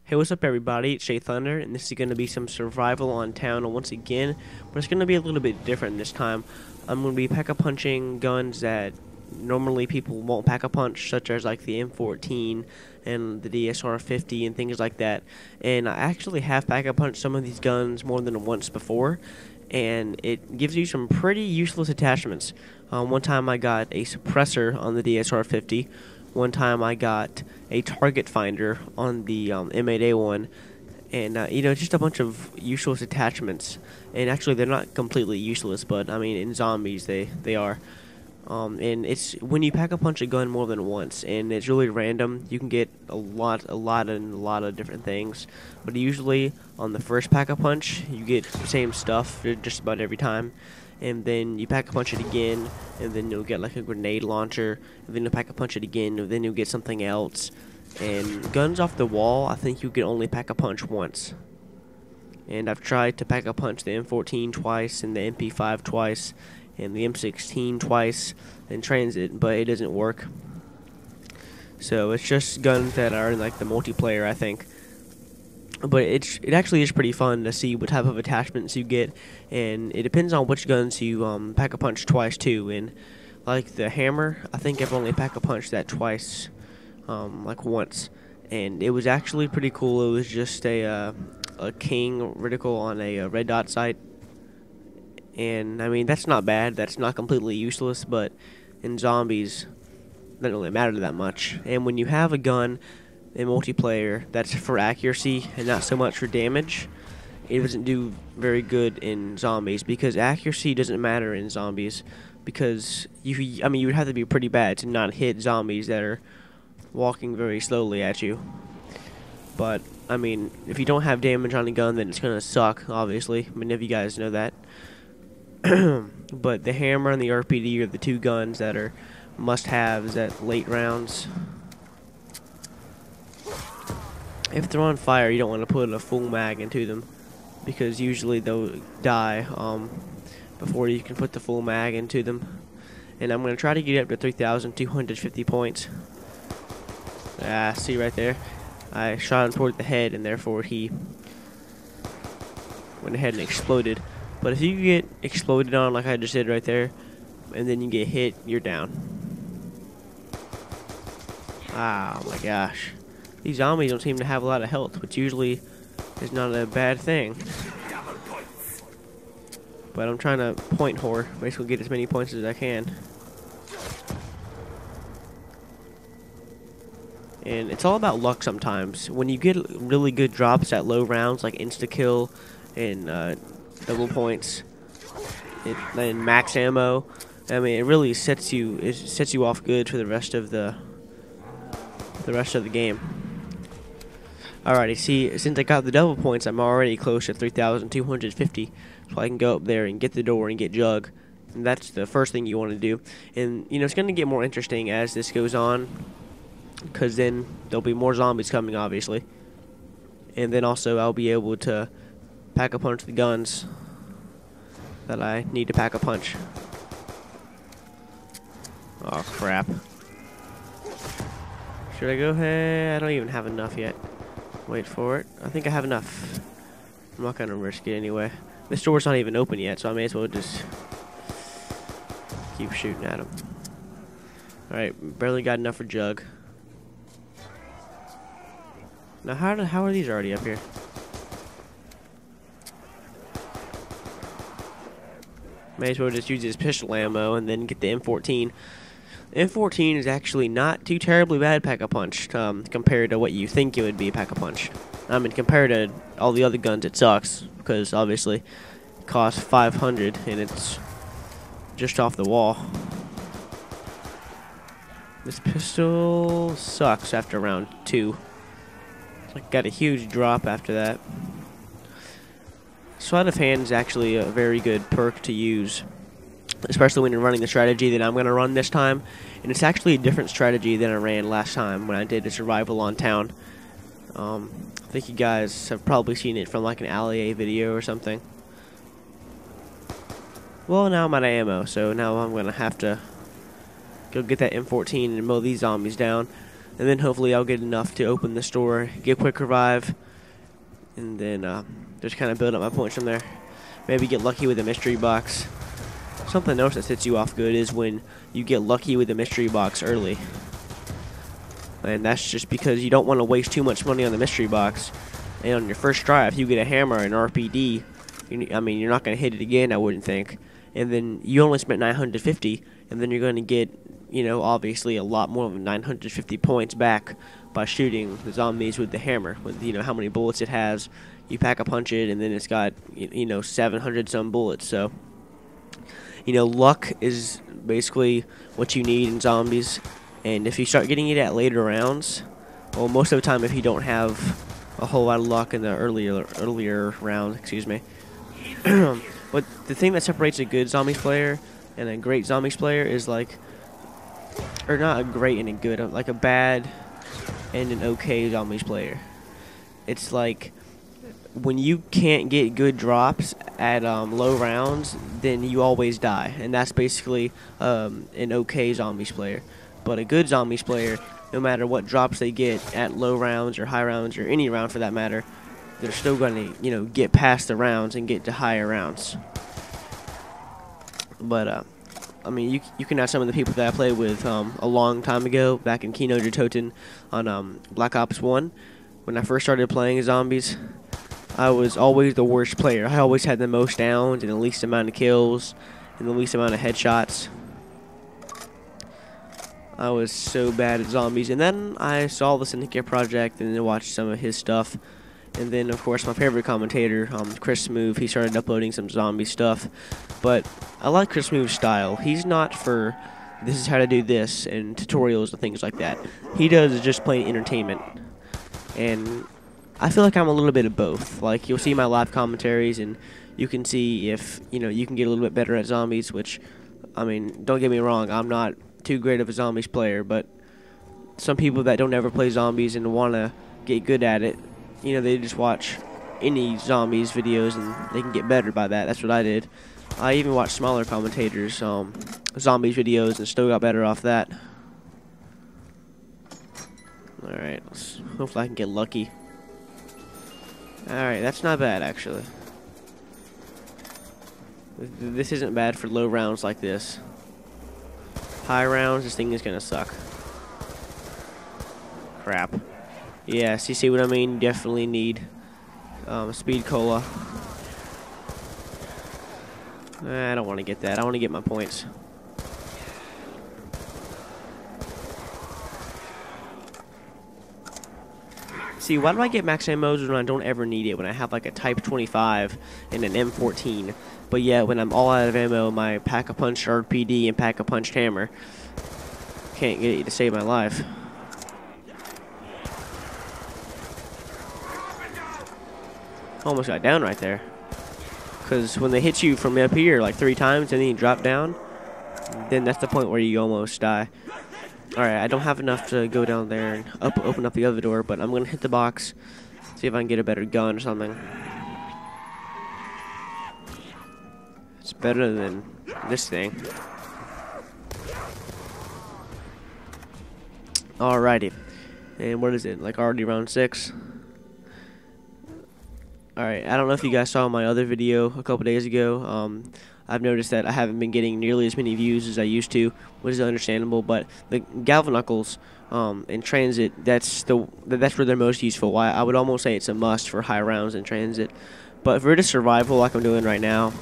Hey, what's up everybody, it's Shay Thunder, and this is going to be some survival on town once again, but it's going to be a little bit different this time. I'm going to be pack-a-punching guns that normally people won't pack-a-punch, such as like the M14 and the DSR-50 and things like that. And I actually have pack-a-punched some of these guns more than once before, and it gives you some pretty useless attachments. One time I got a suppressor on the DSR-50. One time I got a target finder on the M8A1, and just a bunch of useless attachments. And actually, they're not completely useless, but I mean, in zombies, they are. And it's when you pack a punch a gun more than once, and it's really random. You can get a lot of different things, but usually on the first pack a punch, you get the same stuff just about every time. And then you pack a punch it again, and then you'll get like a grenade launcher, and then you'll pack a punch it again, and then you'll get something else. And guns off the wall, I think you can only pack a punch once. And I've tried to pack a punch the M14 twice, and the MP5 twice, and the M16 twice, and transit, but it doesn't work. So it's just guns that are in like the multiplayer, I think. But it actually is pretty fun to see what type of attachments you get, and it depends on which guns you pack a punch twice too. And like the hammer, I think I've only pack a punch that twice, like once, and it was actually pretty cool. It was just a king reticle on a red dot sight, and I mean that's not bad. That's not completely useless, but in zombies, it doesn't really matter that much. And when you have a gun in multiplayer that's for accuracy and not so much for damage, it doesn't do very good in zombies, because accuracy doesn't matter in zombies, because you would have to be pretty bad to not hit zombies that are walking very slowly at you. But I mean, if you don't have damage on a gun, then it's gonna suck, obviously. Many of you guys know that. But the hammer and the RPD are the two guns that are must-haves at late rounds. If they're on fire, you don't want to put a full mag into them, because usually they'll die before you can put the full mag into them. And I'm going to try to get up to 3,250 points. See right there? I shot him toward the head, and therefore he went ahead and exploded. But if you get exploded on like I just did right there, and then you get hit, you're down. Oh my gosh. These zombies don't seem to have a lot of health, which usually is not a bad thing. But I'm trying to point whore, basically get as many points as I can. And it's all about luck sometimes. When you get really good drops at low rounds, like insta-kill and double points and max ammo, I mean, it really sets you off good for the rest of the game. Alrighty, see, since I got the double points, I'm already close to 3,250, so I can go up there and get the door and get Jug. And that's the first thing you want to do. And, it's going to get more interesting as this goes on, because then there'll be more zombies coming, obviously. And then also I'll be able to pack a punch the guns that I need to pack a punch. Oh, crap. Should I go ahead? I don't even have enough yet. Wait for it. I think I have enough. I'm not going to risk it anyway. This door's not even open yet, so I may as well just keep shooting at him. Alright, barely got enough for Jug. Now, how are these already up here? May as well just use this pistol ammo and then get the M14. M14 is actually not too terribly bad pack-a-punch compared to what you think it would be pack-a-punch. I mean, compared to all the other guns, it sucks, because obviously it costs 500 and it's just off the wall. This pistol sucks after round 2. It's like got a huge drop after that. Sleight of hand is actually a very good perk to use, especially when you're running the strategy that I'm going to run this time. And it's actually a different strategy than I ran last time when I did a survival on town. I think you guys have probably seen it from like an Alley A video or something. Well, now I'm out of ammo, so now I'm going to have to go get that M14 and mow these zombies down. and then hopefully I'll get enough to open the store, get quick revive, and then just kind of build up my points from there. Maybe get lucky with a mystery box. Something else that sets you off good is when you get lucky with a mystery box early. And that's just because you don't want to waste too much money on the mystery box. And on your first try, if you get a hammer and RPD, I mean, you're not going to hit it again, I wouldn't think. And then you only spent 950, and then you're going to get, you know, obviously a lot more than 950 points back by shooting the zombies with the hammer. With, you know, how many bullets it has. You pack a punch it, and then it's got, you know, 700 some bullets. So, you know, luck is basically what you need in zombies. And if you start getting it at later rounds, well, most of the time if you don't have a whole lot of luck in the earlier round, excuse me. But the thing that separates a good zombies player and a great zombies player is like, or not a great and a good, like a bad and an okay zombies player. It's like when you can't get good drops at low rounds, then you always die, and that's basically an okay zombies player. But a good zombies player, no matter what drops they get at low rounds or high rounds or any round for that matter, they're still going to, you know, get past the rounds and get to higher rounds. But I mean, you can ask some of the people that I played with a long time ago, back in Kino Jototen on Black Ops 1. When I first started playing zombies, I was always the worst player. I always had the most downs and the least amount of kills and the least amount of headshots. I was so bad at zombies. And then I saw the Syndicate Project and then watched some of his stuff. And then, of course, my favorite commentator, Chris Smoove, he started uploading some zombie stuff. But I like Chris Smoove's style. He's not for this is how to do this and tutorials and things like that. He does just plain entertainment. And I feel like I'm a little bit of both. Like, you'll see my live commentaries and you can see if, you know, you can get a little bit better at zombies, which, I mean, don't get me wrong, I'm not too great of a zombies player, but some people that don't ever play zombies and want to get good at it, you know, they just watch any zombies videos and they can get better by that. That's what I did. I even watched smaller commentators zombies videos and still got better off that. Alright, hopefully I can get lucky. Alright, that's not bad actually. This isn't bad for low rounds like this. High rounds, this thing is gonna suck. Crap. Yes, you see what I mean? You definitely need speed cola. I don't want to get that. I want to get my points. See, why do I get max ammos when I don't ever need it? When I have like a Type 25 and an M14. But yeah, when I'm all out of ammo, my Pack-a-Punch RPD and Pack-a-Punch hammer can't get it to save my life. Almost got down right there. Because when they hit you from up here like 3 times and then you drop down, then that's the point where you almost die. Alright, I don't have enough to go down there and open up the other door, but I'm going to hit the box, see if I can get a better gun or something. It's better than this thing. Alrighty. And what is it? Like already round 6? Alright, I don't know if you guys saw my other video a couple days ago. I've noticed that I haven't been getting nearly as many views as I used to, which is understandable, but the Galvanuckles in transit, that's where they're most useful. I would almost say it's a must for high rounds in transit. But for just survival like I'm doing right now,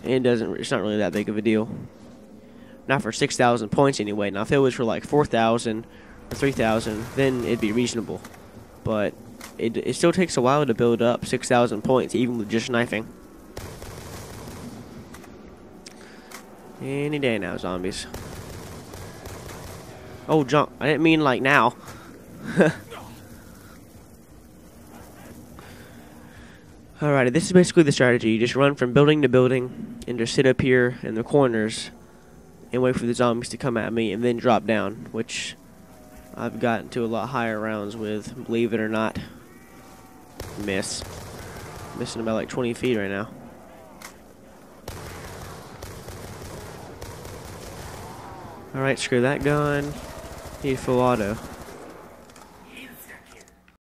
it's not really that big of a deal. Not for 6,000 points anyway. Now if it was for like 4,000 or 3,000, then it'd be reasonable. But it still takes a while to build up 6,000 points, even with just knifing. Any day now, zombies. Oh, jump. I didn't mean like now. Alrighty, this is basically the strategy. You just run from building to building and just sit up here in the corners and wait for the zombies to come at me and then drop down, which I've gotten to a lot higher rounds with, believe it or not. Miss. Missing about like 20 feet right now. Alright, screw that gun. Need full auto.